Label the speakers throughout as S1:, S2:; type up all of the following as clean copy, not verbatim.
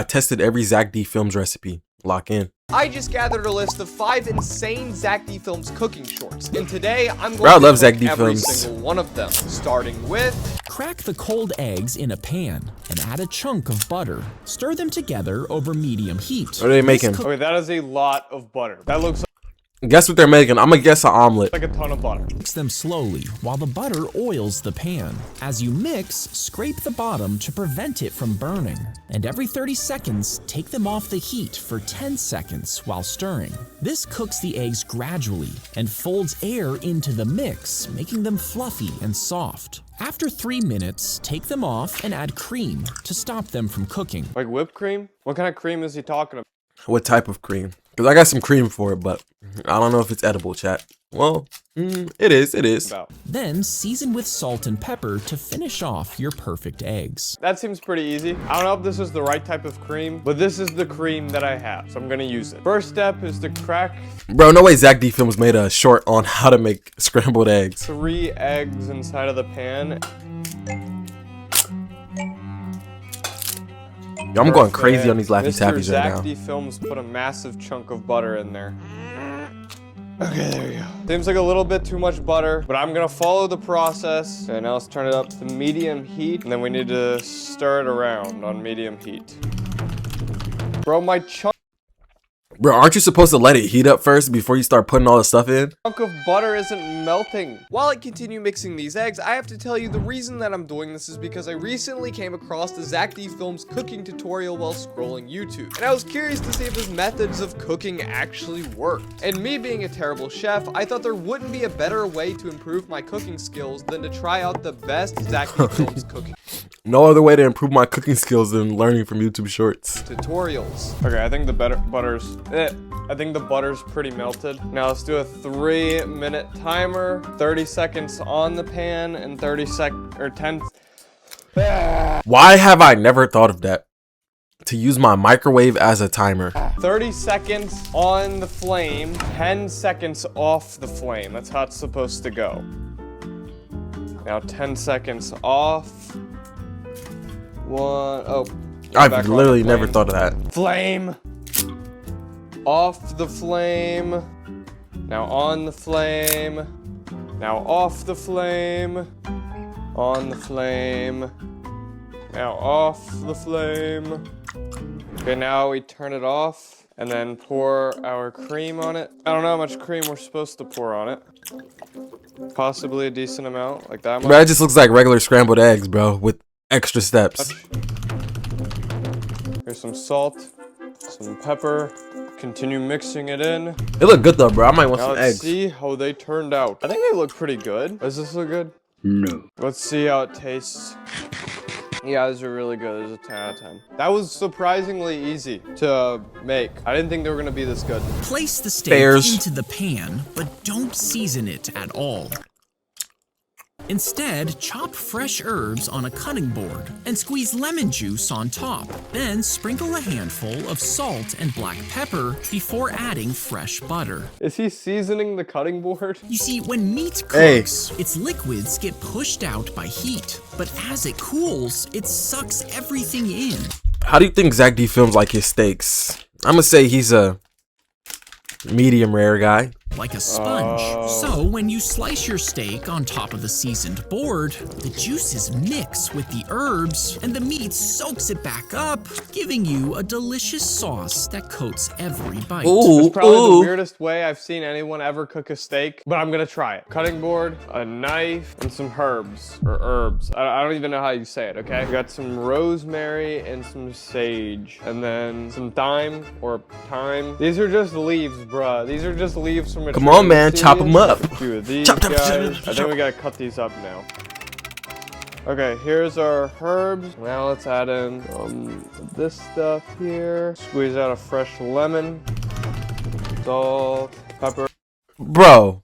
S1: I tested every Zack D Films recipe. Lock in.
S2: I just gathered a list of 5 insane Zack D Films cooking shorts, and today I'm
S1: Bro, I
S2: going
S1: love
S2: to
S1: Zack
S2: cook
S1: D
S2: every
S1: Films.
S2: single one of them, starting with...
S3: Crack the cold eggs in a pan and add a chunk of butter. Stir them together over medium heat.
S1: What are they making?
S2: Okay, that is a lot of butter. That looks
S1: Guess what they're making? I'm gonna guess an omelet.
S2: like a ton of butter.
S3: Mix them slowly while the butter oils the pan. As you mix, scrape the bottom to prevent it from burning. And every 30 seconds, take them off the heat for 10 seconds while stirring. This cooks the eggs gradually and folds air into the mix, making them fluffy and soft. After 3 minutes, take them off and add cream to stop them from cooking.
S2: Like whipped cream? What kind of cream is he talking about?
S1: What type of cream? Because I got some cream for it, but I don't know if it's edible, chat. Well, it is.
S3: Then season with salt and pepper to finish off your perfect eggs.
S2: That seems pretty easy. I don't know if this is the right type of cream, but this is the cream that I have, so I'm gonna use it. First step is to crack...
S1: Bro, no way Zack D Films made a short on how to make scrambled eggs.
S2: 3 eggs inside of the pan.
S1: Yo, I'm going crazy on these Laffy Taffies right
S2: Zack
S1: now.
S2: D Films put a massive chunk of butter in there. Okay, there you go. Seems like a little bit too much butter, but I'm gonna follow the process. Okay, now let's turn it up to medium heat, and then we need to stir it around on medium heat. Bro, my chunk
S1: Bro, aren't you supposed to let it heat up first before you start putting all the stuff in?
S2: of butter isn't melting. While I continue mixing these eggs, I have to tell you the reason that I'm doing this is because I recently came across the Zack D Films cooking tutorial while scrolling YouTube. And I was curious to see if his methods of cooking actually worked. And me being a terrible chef, I thought there wouldn't be a better way to improve my cooking skills than to try out the best Zack D Films cooking
S1: No other way to improve my cooking skills than learning from YouTube shorts.
S2: tutorials. Okay, I think the butter's pretty melted. Now let's do a 3-minute timer. 30 seconds on the pan and 10.
S1: Why have I never thought of that? To use my microwave as a timer.
S2: 30 seconds on the flame, 10 seconds off the flame. That's how it's supposed to go. Now 10 seconds off.
S1: I've literally never thought of that.
S2: Flame. Off the flame. Now on the flame. Now off the flame. On the flame. Now off the flame. Okay, now we turn it off and then pour our cream on it. I don't know how much cream we're supposed to pour on it. Possibly a decent amount, like that much.
S1: Bro, it just looks like regular scrambled eggs, bro, with extra steps.
S2: Here's some salt, some pepper. Continue mixing it in.
S1: It look good though, bro. I might want
S2: Now
S1: some
S2: let's
S1: eggs.
S2: see how they turned out. I think they look pretty good. Does this look good?
S4: No.
S2: Let's see how it tastes. Yeah, these are really good. There's a 10 out of 10. That was surprisingly easy to make. I didn't think they were gonna be this good.
S3: Place the steak into the pan, but don't season it at all. Instead, chop fresh herbs on a cutting board and squeeze lemon juice on top. Then sprinkle a handful of salt and black pepper before adding fresh butter.
S2: Is he seasoning the cutting board?
S3: You see, when meat cooks, its liquids get pushed out by heat, but as it cools, it sucks everything in.
S1: How do you think Zack D Films like his steaks? I'm gonna say he's a medium rare guy.
S3: Like a sponge. So when you slice your steak on top of the seasoned board, the juices mix with the herbs and the meat soaks it back up, giving you a delicious sauce that coats every bite.
S1: Ooh,
S2: It's probably the weirdest way I've seen anyone ever cook a steak, but I'm gonna try it. Cutting board, a knife, and some herbs, or herbs. I don't even know how you say it, okay? We got some rosemary and some sage, and then some thyme, or thyme. These are just leaves, bruh. These are just leaves from a
S1: Come on, man, chop them up.
S2: A few of these
S1: Chop.
S2: I think we gotta cut these up now. Okay, here's our herbs. Now let's add in this stuff here. Squeeze out a fresh lemon. Salt, pepper.
S1: Bro,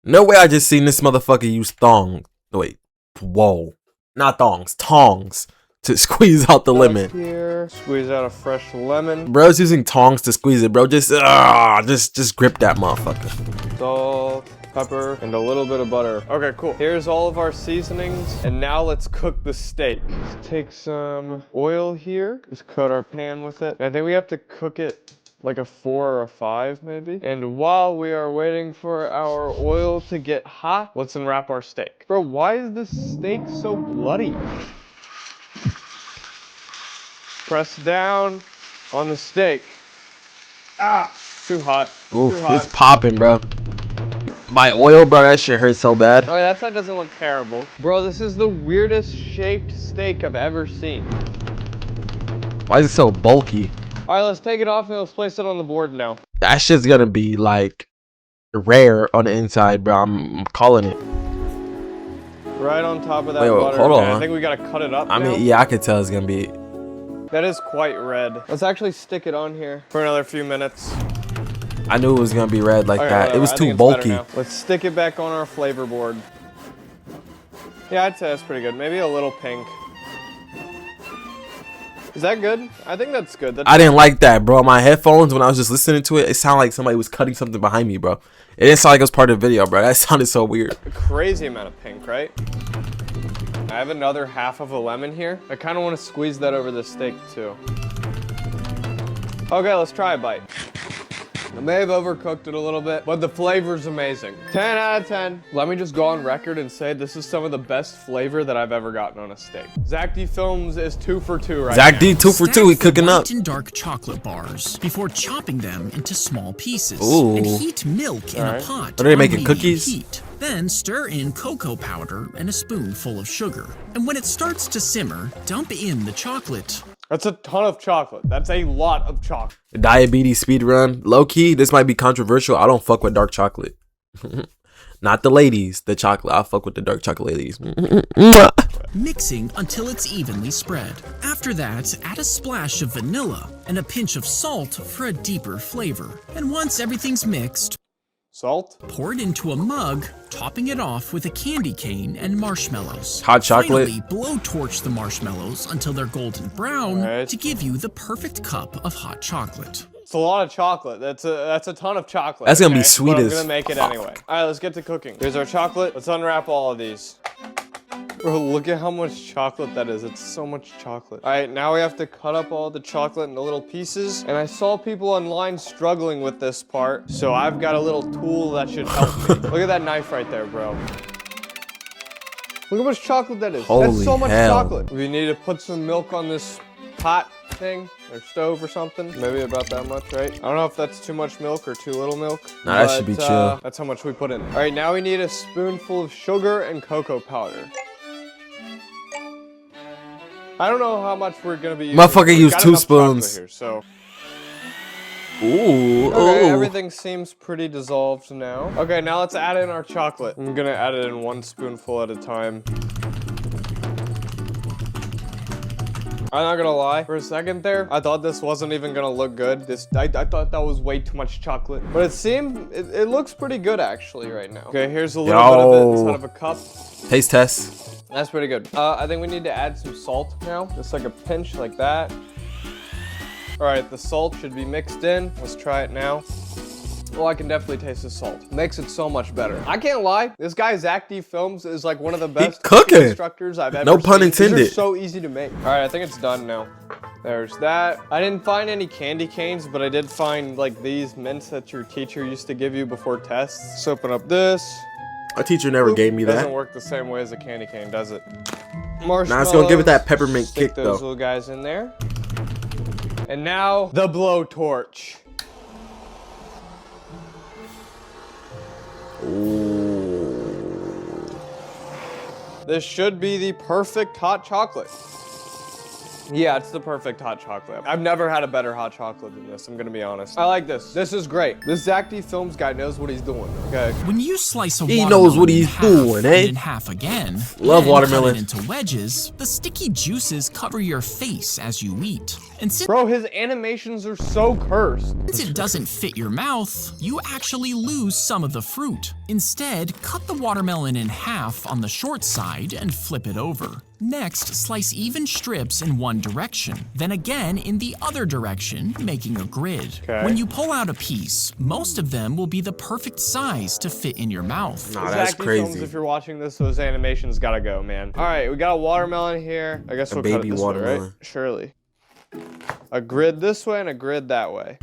S1: no way I just seen this motherfucker use thongs. Wait, whoa. Not thongs, tongs to squeeze out the lemon.
S2: Here, squeeze out a fresh lemon.
S1: Bro's using tongs to squeeze it, bro. Just grip that motherfucker.
S2: Salt, pepper, and a little bit of butter. Okay, cool. Here's all of our seasonings, and now let's cook the steak. Let's take some oil here. Just coat our pan with it. I think we have to cook it like a 4 or a 5 maybe. And while we are waiting for our oil to get hot, let's unwrap our steak. Bro, why is this steak so bloody? Press down on the steak. Ah, too hot.
S1: Oof,
S2: Too hot.
S1: it's popping, bro. My oil, bro, that shit hurts so bad.
S2: Okay, that side doesn't look terrible. Bro, this is the weirdest shaped steak I've ever seen.
S1: Why is it so bulky?
S2: All right, let's take it off and let's place it on the board now.
S1: That shit's gonna be like rare on the inside, bro. I'm calling it.
S2: Right on top of that
S1: Wait,
S2: butter.
S1: hold on.
S2: I think we gotta cut it up
S1: I
S2: now.
S1: mean, yeah, I could tell it's gonna be.
S2: That is quite red. Let's actually stick it on here for another few minutes.
S1: I knew it was gonna be red like
S2: Okay,
S1: that.
S2: whatever.
S1: It was
S2: I
S1: too
S2: think it's better
S1: bulky.
S2: now. Let's stick it back on our flavor board. Yeah, I'd say that's pretty good. Maybe a little pink. Is that good? I think that's good.
S1: I didn't like that, bro. My headphones, when I was just listening to it, it sounded like somebody was cutting something behind me, bro. It didn't sound like it was part of the video, bro. That sounded so weird.
S2: A crazy amount of pink, right? I have another half of a lemon here. I kind of want to squeeze that over the steak too. Okay, let's try a bite. I may have overcooked it a little bit, but the flavor's amazing. 10 out of 10. Let me just go on record and say this is some of the best flavor that I've ever gotten on a steak. Zack D Films is 2 for 2 right
S1: Zach
S2: now.
S1: D 2 for 2. He cooking up.
S3: Light and dark chocolate bars before chopping them into small pieces.
S1: Ooh.
S3: And heat milk in
S2: Alright.
S3: a pot.
S1: Are they
S3: on
S1: making
S3: medium
S1: cookies?
S3: Heat. Then stir in cocoa powder and a spoonful of sugar. And when it starts to simmer, dump in the chocolate.
S2: That's a ton of chocolate. That's a lot of chocolate.
S1: Diabetes speed run. Low key, this might be controversial. I don't fuck with dark chocolate. Not the ladies, the chocolate. I fuck with the dark chocolate ladies.
S3: Mixing until it's evenly spread. After that, add a splash of vanilla and a pinch of salt for a deeper flavor. And once everything's mixed,
S2: Salt?
S3: pour it into a mug, topping it off with a candy cane and marshmallows.
S1: Hot chocolate?
S3: Finally, blowtorch the marshmallows until they're golden brown
S2: Alright.
S3: to give you the perfect cup of hot chocolate.
S2: It's a lot of chocolate. That's a ton of chocolate.
S1: That's gonna be
S2: okay?
S1: sweet
S2: But I'm
S1: as
S2: gonna make it
S1: fuck.
S2: anyway. All right, let's get to cooking. Here's our chocolate. Let's unwrap all of these. Bro, look at how much chocolate that is. It's so much chocolate. All right, now we have to cut up all the chocolate into little pieces. And I saw people online struggling with this part, so I've got a little tool that should help me. Look at that knife right there, bro. Look how much chocolate that is.
S1: Holy
S2: That's so much
S1: hell.
S2: chocolate. We need to put some milk on this pot thing or stove or something. Maybe about that much, right? I don't know if that's too much milk or too little milk.
S1: Nah, that should be chill.
S2: That's how much we put in. All right, now we need a spoonful of sugar and cocoa powder. I don't know how much we're gonna be using.
S1: Motherfucker
S2: We've
S1: used
S2: got
S1: 2
S2: enough chocolate
S1: spoons.
S2: Here, so.
S1: Ooh,
S2: Okay,
S1: ooh.
S2: everything seems pretty dissolved now. Okay, now let's add in our chocolate. I'm gonna add it in 1 spoonful at a time. I'm not gonna lie, for a second there, I thought this wasn't even gonna look good. I thought that was way too much chocolate. But it looks pretty good actually right now. Okay, here's a little bit of it inside of a cup.
S1: Taste test.
S2: That's pretty good. I think we need to add some salt now, just like a pinch like that. All right, the salt should be mixed in. Let's try it now. Oh, I can definitely taste the salt. Makes it so much better. I can't lie. This guy, Zack D Films, is like one of the best
S1: cooking.
S2: instructors I've ever
S1: No
S2: seen.
S1: pun
S2: These
S1: intended.
S2: are so easy to make. All right, I think it's done now. There's that. I didn't find any candy canes, but I did find like these mints that your teacher used to give you before tests. Let's open up this.
S1: A teacher never gave me
S2: Doesn't
S1: that.
S2: work the same way as a candy cane, does it?
S1: Nah, it's gonna give it that
S2: Marshmallows.
S1: peppermint
S2: Stick
S1: kick
S2: those
S1: though.
S2: little guys in there. And now the blowtorch. This should be the perfect hot chocolate. Yeah, it's the perfect hot chocolate. I've never had a better hot chocolate than this, I'm gonna be honest. I like this. This is great. This Zack D Films guy knows what he's doing, okay?
S3: When you slice a
S1: He
S3: watermelon
S1: knows what
S3: in
S1: he's
S3: half
S1: doing, eh?
S3: and in half again,
S1: Love
S3: then
S1: watermelon.
S3: cut it into wedges, the sticky juices cover your face as you eat. And since
S2: Bro, his animations are so cursed.
S3: it doesn't fit your mouth, you actually lose some of the fruit. Instead, cut the watermelon in half on the short side and flip it over. Next, slice even strips in one direction, then again in the other direction, making a grid.
S2: Okay.
S3: When you pull out a piece, most of them will be the perfect size to fit in your mouth.
S1: Nah, that's
S2: Zack Films,
S1: crazy.
S2: if you're watching this, those animations gotta go, man. All right, we got a watermelon here. I guess we'll cut it
S1: baby
S2: this way,
S1: watermelon.
S2: right? Surely. A grid this way and a grid that way.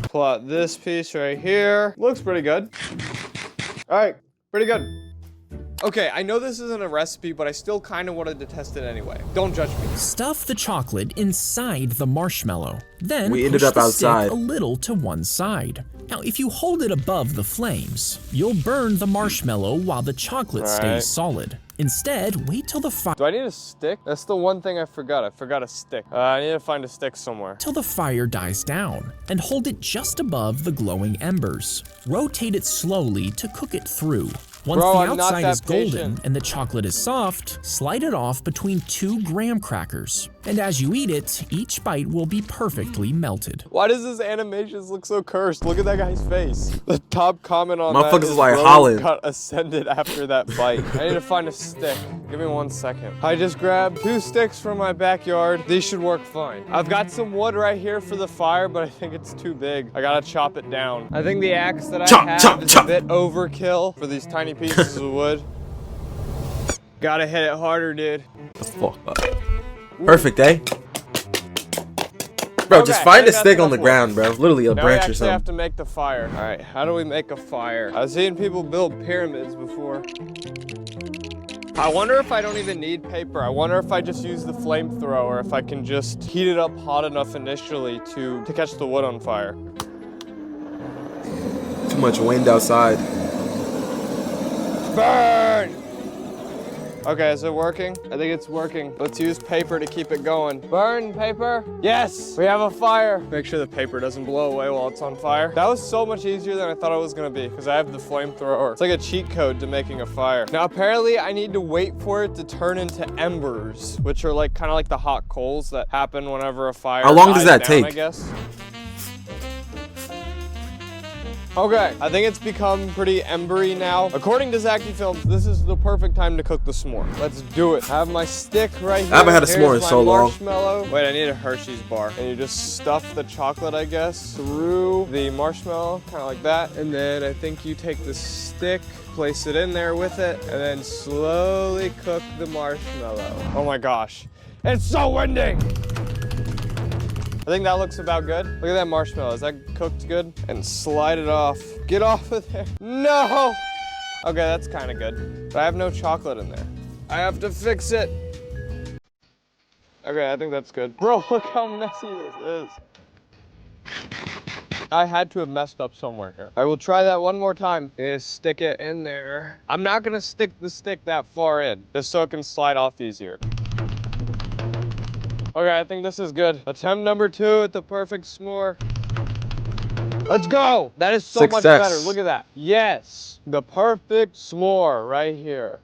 S2: Pull out this piece right here. Looks pretty good. All right, pretty good. Okay, I know this isn't a recipe, but I still kind of wanted to test it anyway. Don't judge me.
S3: Stuff the chocolate inside the marshmallow. Then
S1: We ended
S3: push
S1: up
S3: the
S1: outside.
S3: stick a little to one side. Now, if you hold it above the flames, you'll burn the marshmallow while the chocolate
S2: All right.
S3: stays solid. Instead, wait till the fire
S2: Do I need a stick? That's the one thing I forgot. I forgot a stick. I need to find a stick somewhere.
S3: till the fire dies down, and hold it just above the glowing embers. Rotate it slowly to cook it through. Once
S2: Bro,
S3: the
S2: I'm not
S3: outside
S2: that
S3: is golden
S2: patient.
S3: and the chocolate is soft, slide it off between 2 graham crackers. And as you eat it, each bite will be perfectly melted.
S2: Why does this animations look so cursed? Look at that guy's face. The top comment on that
S1: Motherfuckers
S2: is
S1: is like
S2: Rogue
S1: Holland.
S2: got ascended after that bite. I need to find a stick. Give me 1 second. I just grabbed 2 sticks from my backyard. These should work fine. I've got some wood right here for the fire, but I think it's too big. I gotta chop it down. I think the axe that I
S1: Chop,
S2: have
S1: chop,
S2: is
S1: chop.
S2: a bit overkill for these tiny pieces of wood. Gotta hit it harder, dude.
S1: Fuck up. Perfect, eh? Bro, just
S2: Okay,
S1: find
S2: I
S1: a
S2: think
S1: stick
S2: that's
S1: on the
S2: enough
S1: ground, bro. Literally a
S2: Now we
S1: branch or
S2: actually have
S1: something.
S2: to make the fire. All right, how do we make a fire? I've seen people build pyramids before. I wonder if I don't even need paper. I wonder if I just use the flamethrower, if I can just heat it up hot enough initially to catch the wood on fire.
S1: Too much wind outside.
S2: Burn! Okay, is it working? I think it's working. Let's use paper to keep it going. Burn, paper. Yes, we have a fire. Make sure the paper doesn't blow away while it's on fire. That was so much easier than I thought it was gonna be because I have the flamethrower. It's like a cheat code to making a fire. Now, apparently I need to wait for it to turn into embers, which are like kind of like the hot coals that happen whenever a fire
S1: How long does
S2: dies
S1: that
S2: down,
S1: take?
S2: I guess. Okay, I think it's become pretty embery now. According to Zack Films, this is the perfect time to cook the s'more. Let's do it. I have my stick right here.
S1: I haven't had a
S2: Here's
S1: s'more in
S2: my
S1: so long.
S2: marshmallow. Wait, I need a Hershey's bar. And you just stuff the chocolate, I guess, through the marshmallow, kind of like that. And then I think you take the stick, place it in there with it, and then slowly cook the marshmallow. Oh my gosh, it's so windy. I think that looks about good. Look at that marshmallow. Is that cooked good? And slide it off. Get off of there. No! Okay, that's kind of good. But I have no chocolate in there. I have to fix it. Okay, I think that's good. Bro, look how messy this is. I had to have messed up somewhere here. I will try that one more time. Just stick it in there. I'm not gonna stick the stick that far in, just so it can slide off easier. Okay, I think this is good. Attempt number 2 at the perfect s'more. Let's go! That is so much
S1: Success.
S2: better. Look at that. Yes, the perfect s'more right here.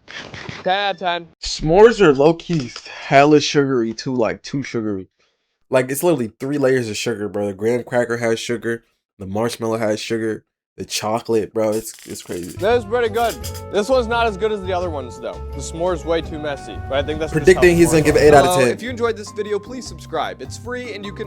S2: 10 out of 10.
S1: S'mores are low-key hella sugary too, like too sugary. Like it's literally 3 layers of sugar, bro. The graham cracker has sugar, the marshmallow has sugar, the chocolate, bro. It's crazy.
S2: That is pretty good. This one's not as good as the other ones though. The s'more is way too messy, but I think that's just
S1: Predicting
S2: how
S1: he's gonna
S2: s'mores
S1: give
S2: are.
S1: it 8 out of 10.
S4: If you enjoyed this video, please subscribe. It's free and you can